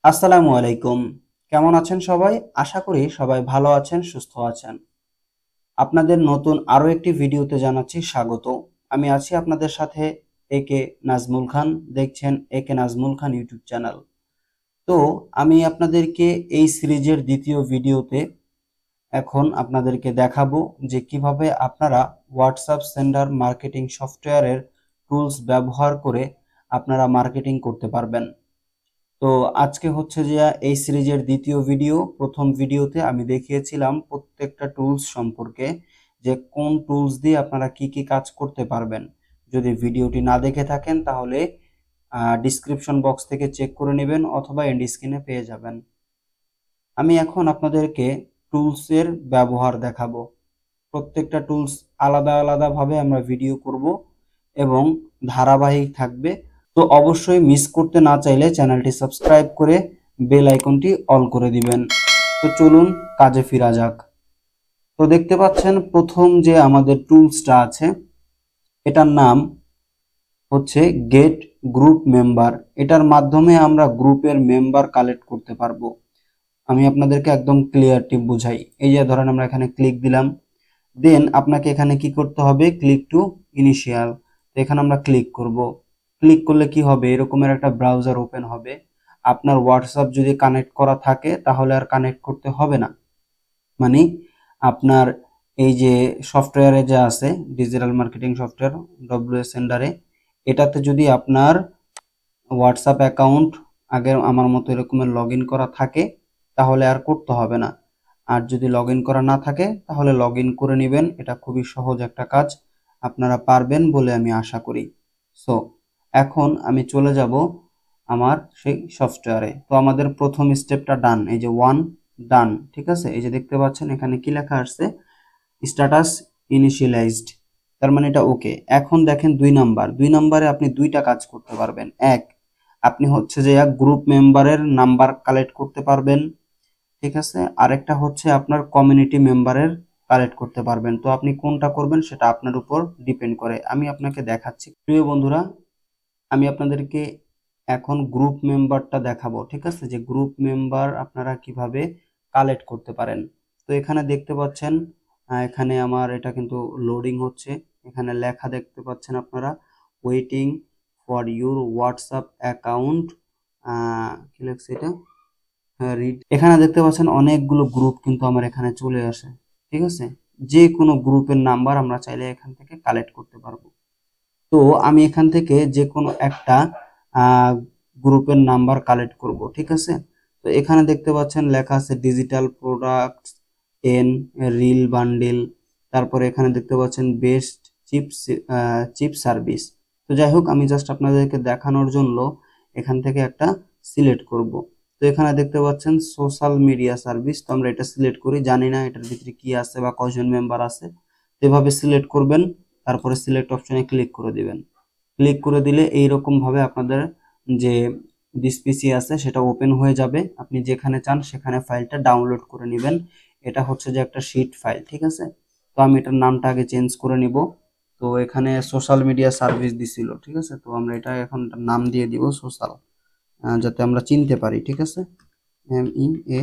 আসসালামু আলাইকুম। কেমন আছেন সবাই? আশা করি সবাই ভালো আছেন, সুস্থ আছেন। আপনাদের নতুন আরো একটি ভিডিওতে জানাচ্ছি স্বাগত। আমি আছি আপনাদের সাথে একে নাজমুল খান। দেখছেন একে নাজমুল খান ইউটিউব চ্যানেল। তো আমি আপনাদেরকে এই সিরিজের দ্বিতীয় ভিডিওতে এখন আপনাদেরকে দেখাবো যে কিভাবে আপনারা হোয়াটসঅ্যাপ সেন্ডার মার্কেটিং সফটওয়্যারের টুলস ব্যবহার করে আপনারা মার্কেটিং করতে পারবেন। তো আজকে হচ্ছে যে এই সিরিজের দ্বিতীয় ভিডিও। প্রথম ভিডিওতে আমি দেখিয়েছিলাম প্রত্যেকটা টুলস সম্পর্কে, যে কোন টুলস দিয়ে আপনারা কি কি কাজ করতে পারবেন। যদি ভিডিওটি না দেখে থাকেন তাহলে ডিসক্রিপশন বক্স থেকে চেক করে নেবেন অথবা এন্ড স্ক্রিনে পেয়ে যাবেন। আমি এখন আপনাদেরকে টুলসের ব্যবহার দেখাবো। প্রত্যেকটা টুলস আলাদা আলাদাভাবে আমরা ভিডিও করব এবং ধারাবাহিক থাকবে। তো অবশ্যই মিস করতে না চাইলে চ্যানেলটি সাবস্ক্রাইব করে বেল আইকনটি অল করে দিবেন। তো চলুন কাজে ফিরা যাক। তো দেখতে পাচ্ছেন প্রথম যে আমাদের টুলসটা আছে, এটার নাম হচ্ছে গেট গ্রুপ মেম্বার। এটার মাধ্যমে আমরা গ্রুপের মেম্বার কালেক্ট করতে পারবো। আমি আপনাদেরকে একদম ক্লিয়ার টিপ বুঝাই। এই যে ধরেন আমরা এখানে ক্লিক দিলাম, দেন আপনাকে এখানে কি করতে হবে, ক্লিক টু ইনিশিয়াল। তো এখানে আমরা ক্লিক করব। ক্লিক করলে কি হবে, এরকমের একটা ব্রাউজার ওপেন হবে। আপনার হোয়াটসঅ্যাপ যদি কানেক্ট করা থাকে তাহলে আর কানেক্ট করতে হবে না। মানে আপনার এই যে সফটওয়্যারে যা আছে ডিজিটাল মার্কেটিং সফটওয়্যার ডব্লিউএস সেন্ডারে, এটাতে যদি আপনার হোয়াটসঅ্যাপ অ্যাকাউন্ট আগের আমার মতো এরকমের লগ ইন করা থাকে তাহলে আর করতে হবে না। আর যদি লগ ইন করা না থাকে তাহলে লগ ইন করে নেবেন। এটা খুবই সহজ একটা কাজ, আপনারা পারবেন বলে আমি আশা করি। সো এখন আমি চলে যাব আমার সেই সফটওয়্যারে। তো আমাদের প্রথম স্টেপটা ডান, এই যে ওয়ান ডান, ঠিক আছে। এই যে দেখতে পাচ্ছেন এখানে কি লেখা আসছে, স্ট্যাটাস ইনিশিয়ালাইজড, তার মানে এটা ওকে। এখন দেখেন দুই নাম্বারে আপনি দুইটা কাজ করতে পারবেন। এক, আপনি হচ্ছে যে এক গ্রুপ মেম্বারের নাম্বার কালেক্ট করতে পারবেন, ঠিক আছে। আরেকটা হচ্ছে আপনার কমিউনিটি মেম্বারের কালেক্ট করতে পারবেন। তো আপনি কোনটা করবেন সেটা আপনার উপর ডিপেন্ড করে। আমি আপনাকে দেখাচ্ছি প্রিয় বন্ধুরা। আমি আপনাদেরকে এখন গ্রুপ মেম্বারটা দেখাবো, ঠিক আছে, যে গ্রুপ মেম্বার আপনারা কিভাবে কালেক্ট করতে পারেন। তো এখানে দেখতে পাচ্ছেন, এখানে আমার এটা কিন্তু লোডিং হচ্ছে। এখানে লেখা দেখতে পাচ্ছেন আপনারা, waiting for your WhatsApp account, কি লেখছে এটা, রিড। এখানে দেখতে পাচ্ছেন অনেকগুলো গ্রুপ কিন্তু আমার এখানে চলে আসে, ঠিক আছে। যে কোনো গ্রুপের নাম্বার আমরা চাইলে এখান থেকে কালেক্ট করতে পারবো। তো আমি এখান থেকে যে কোনো একটা গ্রুপের নাম্বার কালেক্ট করব, ঠিক আছে। তো এখানে দেখতে পাচ্ছেন লেখা আছে digital products N reel bundle. তারপরে এখানে দেখতে পাচ্ছেন বেস্ট চিপ সার্ভিস। তো যাই হোক, আমি জাস্ট আপনাদেরকে দেখানোর জন্য এখান থেকে একটা সিলেক্ট করব। তো এখানে দেখতে পাচ্ছেন সোশ্যাল মিডিয়া সার্ভিস। তো আমরা এটা সিলেক্ট করি, জানি না এটার ভিতরে কি আছে বা কয়জন মেম্বার আছে। তো এভাবে সিলেক্ট করবেন, তারপরে সিলেক্ট অপশনে ক্লিক করে দিবেন। ক্লিক করে দিলে এইরকম ভাবে আপনাদের যে দিস পিসি আছে সেটা ওপেন হয়ে যাবে। আপনি যেখানে চান সেখানে ফাইলটা ডাউনলোড করে নেবেন। এটা হচ্ছে যে একটা শিট ফাইল, ঠিক আছে। তো আমি এটার নামটা আগে চেঞ্জ করে নিব। তো এখানে সোশ্যাল মিডিয়া সার্ভিস দিছিল, ঠিক আছে। তো আমরা এটা এখন নাম দিয়ে দিব সোশ্যাল, যাতে আমরা চিনতে পারি, ঠিক আছে। MEADIA।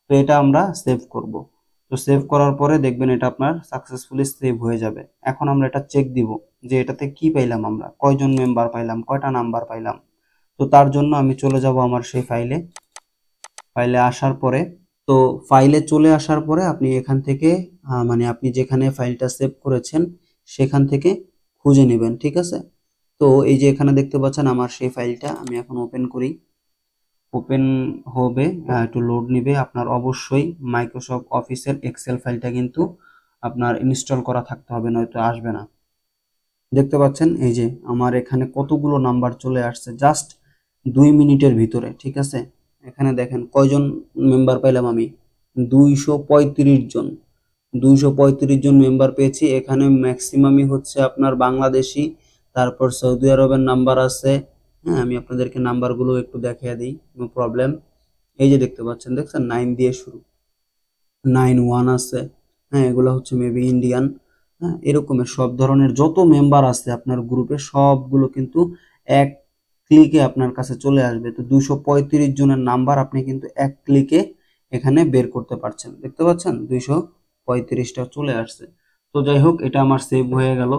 তো এটা আমরা সেভ করব। তো সেভ করার পরে দেখবেন এটা আপনার সাকসেসফুলি সেভ হয়ে যাবে। এখন আমরা এটা চেক দিব যে এটাতে কি পাইলাম, আমরা কয়জন মেম্বার পাইলাম, কয়টা নাম্বার পাইলাম। তো তার জন্য আমি চলে যাব আমার সেই ফাইলে। ফাইলে আসার পরে, তো ফাইলে চলে আসার পরে আপনি এখান থেকে মানে আপনি যেখানে ফাইলটা সেভ করেছেন সেখান থেকে খুঁজে নেবেন, ঠিক আছে। তো এই যে এখানে দেখতে পাচ্ছেন আমার সেই ফাইলটা, আমি এখন ওপেন করি। ওপেন হবে, একটু লোড নিবে। আপনার অবশ্যই মাইক্রোসফট অফিসের এক্সেল ফাইলটা কিন্তু আপনার ইনস্টল করা থাকতে হবে, নয়তো আসবে না। দেখতে পাচ্ছেন এই যে আমার এখানে কতগুলো নাম্বার চলে আসছে জাস্ট 2 মিনিটের ভিতরে, ঠিক আছে। এখানে দেখেন কয়জন মেম্বার পাইলাম আমি, 235 জন। 235 জন মেম্বার পেয়েছি। এখানে ম্যাক্সিমামই হচ্ছে আপনার বাংলাদেশি, তারপর সৌদি আরবের নাম্বার আছে। হ্যাঁ, আমি আপনাদেরকে নাম্বারগুলো একটু দেখিয়ে দিই, নো প্রবলেম। এই যে দেখতে পাচ্ছেন, দেখছেন 9 দিয়ে শুরু, 91 আছে। হ্যাঁ, এগুলো হচ্ছে মেবি ইন্ডিয়ান। হ্যাঁ, এরকমের সব ধরনের যত মেম্বার আছে আপনার গ্রুপে সবগুলো কিন্তু এক ক্লিকে আপনার কাছে চলে আসবে। তো 235 জনের নাম্বার আপনি কিন্তু এক ক্লিকে এখানে বের করতে পারছেন। দেখতে পাচ্ছেন 235টা চলে আসছে। তো যাই হোক, এটা আমার সেভ হয়ে গেল।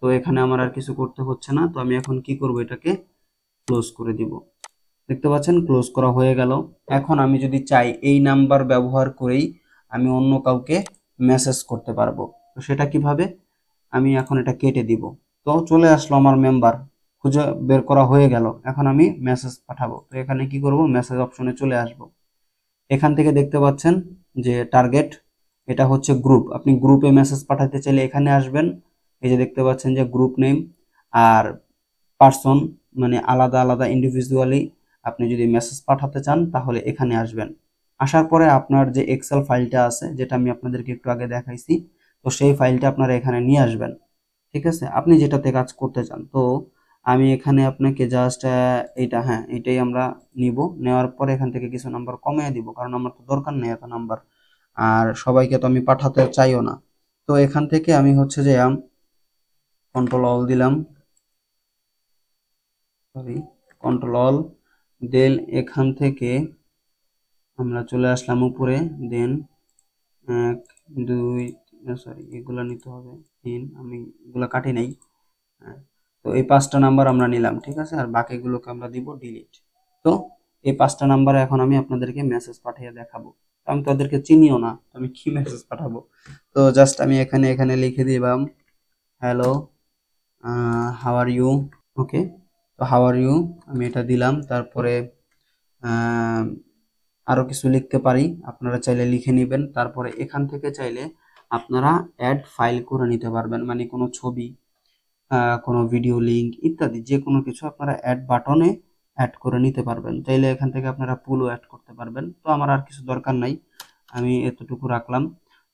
তো এখানে আমার আর কিছু করতে হচ্ছে না। তো আমি এখন কি করব, এটাকে ক্লোজ করে দিব। দেখতে পাচ্ছেন ক্লোজ করা হয়ে গেল। এখন আমি যদি চাই এই নাম্বার ব্যবহার করেই আমি অন্য কাউকে মেসেজ করতে পারবো। তো সেটা কিভাবে, আমি এখন এটা কেটে দিব। তো চলে আসলো আমার মেম্বার, খুঁজে বের করা হয়ে গেল। এখন আমি মেসেজ পাঠাবো। তো এখানে কি করব, মেসেজ অপশনে চলে আসব। এখান থেকে দেখতে পাচ্ছেন যে টার্গেট, এটা হচ্ছে গ্রুপ। আপনি গ্রুপে মেসেজ পাঠাতে চাইলে এখানে আসবেন। এই যে দেখতে পাচ্ছেন যে গ্রুপ নেম আর পার্সন, মানে আলাদা আলাদা ইন্ডিভিজুয়ালি আপনি যদি মেসেজ পাঠাতে চান তাহলে এখানে আসবেন। আসার পরে আপনার যে এক্সেল ফাইলটা আছে, যেটা আমি আপনাদেরকে একটু আগে দেখাইছি, তো সেই ফাইলটা আপনারা এখানে নিয়ে আসবেন। ঠিক আছে, আপনি যেটাতে কাজ করতে চান। তো আমি এখানে আপনাকে জাস্ট এইটা, হ্যাঁ এইটাই আমরা নিব। নেওয়ার পরে এখান থেকে কিছু নাম্বার কমিয়ে দিব, কারণ আমার তো দরকার নেই এত নাম্বার, আর সবাইকে তো আমি পাঠাতে চাইও না। তো এখান থেকে আমি হচ্ছে যে কন্ট্রোল অল দিলাম, সরি কন্ট্রোল অল, দেন এখান থেকে আমরা চলে আসলাম উপরে। দেন 1 2, সরি এগুলা নিতে হবে 3, আমি এগুলা কাটি নাই। হ্যাঁ, তো এই 5টা নাম্বার আমরা নিলাম, ঠিক আছে, আর বাকিগুলোকে আমরা দিব ডিলিট। তো এই 5টা নাম্বারে এখন আমি আপনাদেরকে মেসেজ পাঠিয়ে দেখাবো। আমি তো ওদেরকে চিনিও না, তো আমি কি মেসেজ পাঠাবো। তো জাস্ট আমি এখানে এখানে লিখে দিলাম হ্যালো, হাউ আর ইউ। ওকে, তো হাউ আর ইউ আমি এটা দিলাম। তারপরে আরো কিছু লিখতে পারি, আপনারা চাইলে লিখে নেবেন। তারপরে এখান থেকে চাইলে আপনারা অ্যাড ফাইল করে নিতে পারবেন, মানে কোনো ছবি, কোনো ভিডিও লিঙ্ক ইত্যাদি যে কোনো কিছু আপনারা অ্যাড বাটনে অ্যাড করে নিতে পারবেন। চাইলে এখান থেকে আপনারা পুলও অ্যাড করতে পারবেন। তো আমার আর কিছু দরকার নাই, আমি এতটুকু রাখলাম।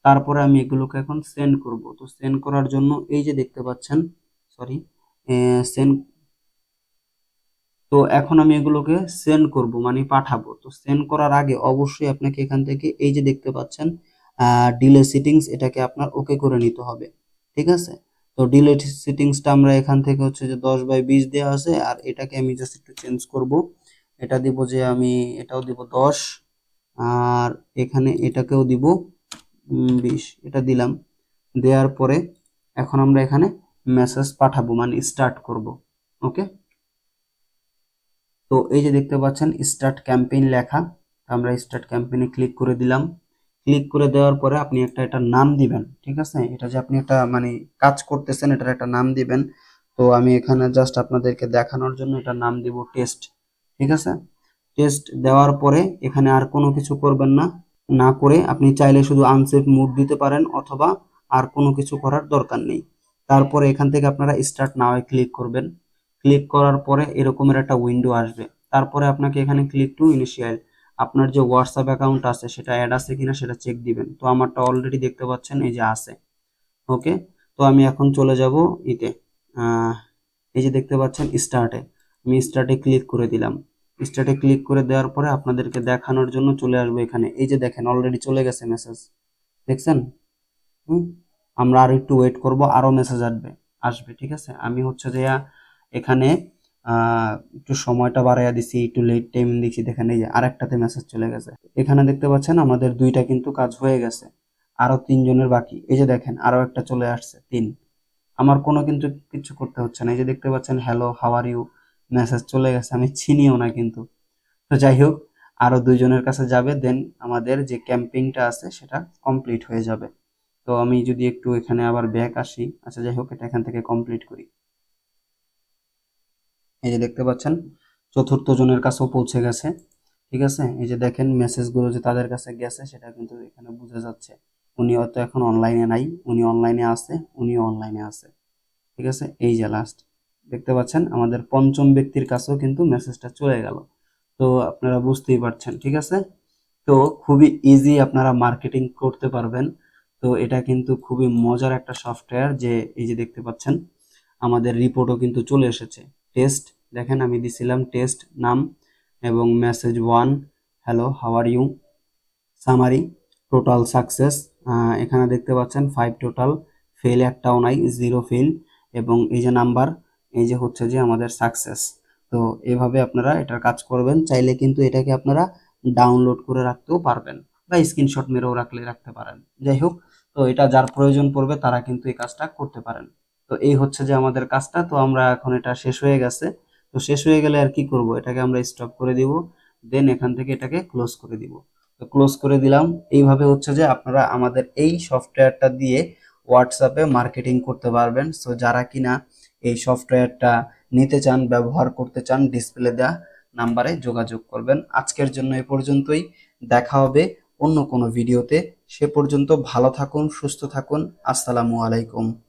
তারপরে আমি এগুলোকে এখন সেন্ড করব। তো সেন্ড করার জন্য এই যে দেখতে পাচ্ছেন, সরি সেন্ড, তো এখন আমি এগুলোকে সেন্ড করব, মানে পাঠাবো। তো সেন্ড করার আগে অবশ্যই আপনাকে এখান থেকে এই যে দেখতে পাচ্ছেন ডিলে সেটিংস, এটাকে আপনার ওকে করে নিতে হবে। ঠিক আছে, তো ডিলে সেটিংসটা আমরা এখান থেকে হচ্ছে যে 10/20 দেওয়া আছে, আর এটাকে আমি জাস্ট একটু চেঞ্জ করব। এটা দিব যে আমি এটাও দিব 10, আর এখানে এটাকেও দিব 20, এটা দিলাম। দেওয়ার পরে এখন আমরা এখানে মেসেজ পাঠাবো, মানে স্টার্ট করব। ওকে, তো এই যে দেখতে পাচ্ছেন স্টার্ট ক্যাম্পেইন লেখা, আমরা স্টার্ট ক্যাম্পেইনে ক্লিক করে দিলাম। ক্লিক করে দেওয়ার পরে আপনি একটা নাম দিবেন। ঠিক আছে, এটা যে আপনি একটা মানে কাজ করতেছেন, এটার একটা নাম দিবেন। তো আমি এখানে জাস্ট আপনাদেরকে দেখানোর জন্য এটা নাম দিব টেস্ট। ঠিক আছে, টেস্ট দেওয়ার পরে এখানে আর কোনো কিছু করবেন না, না করে আপনি চাইলে শুধু আনসেভ মুড দিতে পারেন, অথবা আর কোনো কিছু করার দরকার নেই। তারপরে এখান থেকে আপনারা স্টার্ট নাও ক্লিক করবেন। ক্লিক করার পরে এরকমের একটা উইন্ডো আসবে। তারপরে আপনাকে এখানে ক্লিক টু ইনিশিয়াল, আপনার যে হোয়াটসঅ্যাপ অ্যাকাউন্ট আছে সেটা অ্যাড আছে কিনা সেটা চেক দিবেন। তো আমারটা অলরেডি দেখতে পাচ্ছেন এই যে আছে। ওকে, তো আমি এখন চলে যাব ইতে, এই যে দেখতে পাচ্ছেন স্টার্টে, আমি স্টার্টে ক্লিক করে দিলাম। স্টার্টে ক্লিক করে দেওয়ার পরে আপনাদেরকে দেখানোর জন্য চলে আসবে এখানে। এই যে দেখেন অলরেডি চলে গেছে মেসেজ, দেখছেন। আমরা আর একটু ওয়েট করব, আরো মেসেজ আসবে আসবে। ঠিক আছে, আমি হচ্ছে যে এখানে একটু সময়টা বাড়াইয়া দিছি, একটু লেট টাইম দিচ্ছি। দেখেন এই যে আরেকটাতে মেসেজ চলে গেছে। এখানে দেখতে পাচ্ছেন আমাদের 2টা কিন্তু কাজ হয়ে গেছে, আরো 3 জনের বাকি। এই যে দেখেন আরো একটা চলে আসছে 3, আমার কোনো কিন্তু কিছু করতে হচ্ছে না। এই যে দেখতে পাচ্ছেন hello how are you message চলে গেছে, আমি চিনিও না কিন্তু। তো যাই হোক, আরো 2 জনের কাছে যাবে, দেন আমাদের যে ক্যাম্পেইনটা আছে সেটা কমপ্লিট হয়ে যাবে। তো আমি যদি একটু এখানে আবার ব্যাক আসি, আচ্ছা যাই হোক, এটা এখান থেকে কমপ্লিট করি। এই যে দেখতে পাচ্ছেন 4র্থ জনের কাছেও পৌঁছে গেছে। ঠিক আছে, এই যে দেখেন মেসেজগুলো যে তাদের কাছে গেছে সেটা কিন্তু এখানে বোঝা যাচ্ছে। উনি হয়তো এখন অনলাইনে নাই, উনি অনলাইনে আছে, উনিও অনলাইনে আছে। ঠিক আছে, এই যে লাস্ট দেখতে পাচ্ছেন আমাদের 5ম ব্যক্তির কাছেও কিন্তু মেসেজটা চলে গেল। তো আপনারা বুঝতেই পারছেন। ঠিক আছে, তো খুবই ইজি আপনারা মার্কেটিং করতে পারবেন। তো এটা কিন্তু খুবই মজার একটা সফটওয়্যার। যে এই যে দেখতে পাচ্ছেন আমাদের রিপোর্টও কিন্তু চলে এসেছে। টেস্ট দেখেন আমি দিছিলাম টেস্ট নাম, এবং message 1 hello how are you, summary, total success, এখানে দেখতে পাচ্ছেন 5 টোটাল, ফেল একটাও নাই, 0 ফেল, এবং এই যে নাম্বার, এই যে হচ্ছে যে আমাদের সাকসেস। তো তো এভাবে আপনারা এটার কাজ করবেন। চাইলে কিন্তু এটাকে আপনারা ডাউনলোড করে রাখতেও পারবেন বা স্ক্রিনশট মেরেও রাখতে পারেন। যাই হোক, তো এটা যার প্রয়োজন পড়বে তারা কিন্তু এই কাজটা করতে পারেন। তো এই হচ্ছে যে আমাদের কাজটা। তো আমরা এখন এটা শেষ হয়ে গেছে। তো শেষ হয়ে গেলে আর কি করব, এটাকে আমরা স্টপ করে দিব, দেন এখান থেকে এটাকে ক্লোজ করে দিব। তো ক্লোজ করে দিলাম। এইভাবে হচ্ছে যে আপনারা আমাদের এই সফটওয়্যারটা দিয়ে হোয়াটসঅ্যাপে মার্কেটিং করতে পারবেন। সো যারা কিনা এই সফটওয়্যারটা নিতে চান, ব্যবহার করতে চান, ডিসপ্লে দেওয়া নাম্বারে যোগাযোগ করবেন। আজকের জন্য এ পর্যন্তই। দেখা হবে অন্য কোনো ভিডিওতে। সে পর্যন্ত ভালো থাকুন, সুস্থ থাকুন। আসসালামু আলাইকুম।